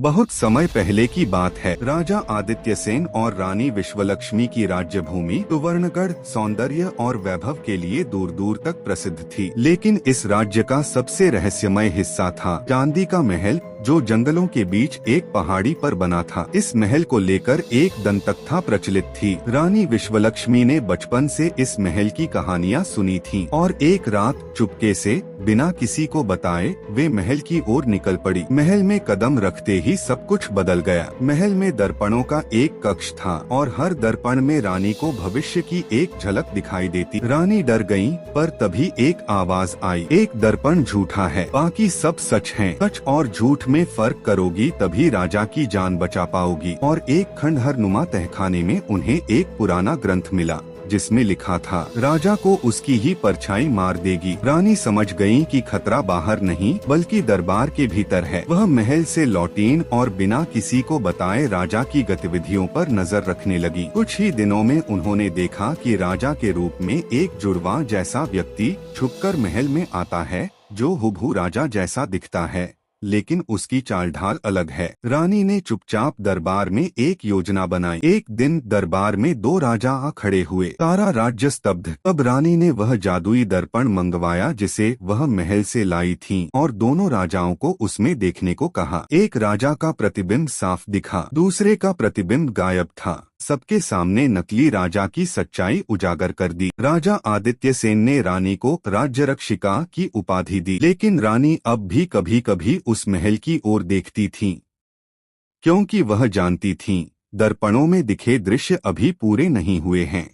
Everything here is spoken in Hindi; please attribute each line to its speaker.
Speaker 1: बहुत समय पहले की बात है। राजा आदित्य सेन और रानी विश्वलक्ष्मी की राज्य भूमि सुवर्णगढ़ सौंदर्य और वैभव के लिए दूर दूर तक प्रसिद्ध थी। लेकिन इस राज्य का सबसे रहस्यमय हिस्सा था चांदी का महल, जो जंगलों के बीच एक पहाड़ी पर बना था। इस महल को लेकर एक दंतकथा प्रचलित थी। रानी विश्वलक्ष्मी ने बचपन से इस महल की कहानियाँ सुनी थीं और एक रात चुपके से बिना किसी को बताए वे महल की ओर निकल पड़ी। महल में कदम रखते ही सब कुछ बदल गया। महल में दर्पणों का एक कक्ष था और हर दर्पण में रानी को भविष्य की एक झलक दिखाई देती। रानी डर गईं, पर तभी एक आवाज आई, एक दर्पण झूठा है, बाकी सब सच है। सच और झूठ में फर्क करोगी तभी राजा की जान बचा पाओगी। और एक खंडहर नुमा तहखाने में उन्हें एक पुराना ग्रंथ मिला जिसमें लिखा था, राजा को उसकी ही परछाई मार देगी। रानी समझ गयी कि खतरा बाहर नहीं बल्कि दरबार के भीतर है। वह महल से लौटीं और बिना किसी को बताए राजा की गतिविधियों पर नजर रखने लगी। कुछ ही दिनों में उन्होंने देखा कि राजा के रूप में एक जुड़वा जैसा व्यक्ति छुपकर महल में आता है, जो हुबहू राजा जैसा दिखता है, लेकिन उसकी चाल ढाल अलग है। रानी ने चुपचाप दरबार में एक योजना बनाई। एक दिन दरबार में दो राजा आ खड़े हुए। सारा राज्य स्तब्ध। अब रानी ने वह जादुई दर्पण मंगवाया जिसे वह महल से लाई थी और दोनों राजाओं को उसमें देखने को कहा। एक राजा का प्रतिबिंब साफ दिखा, दूसरे का प्रतिबिंब गायब था। सबके सामने नकली राजा की सच्चाई उजागर कर दी। राजा आदित्य सेन ने रानी को राज्य रक्षिका की उपाधि दी, लेकिन रानी अब भी कभी कभी उस महल की ओर देखती थीं, क्योंकि वह जानती थीं, दर्पणों में दिखे दृश्य अभी पूरे नहीं हुए हैं।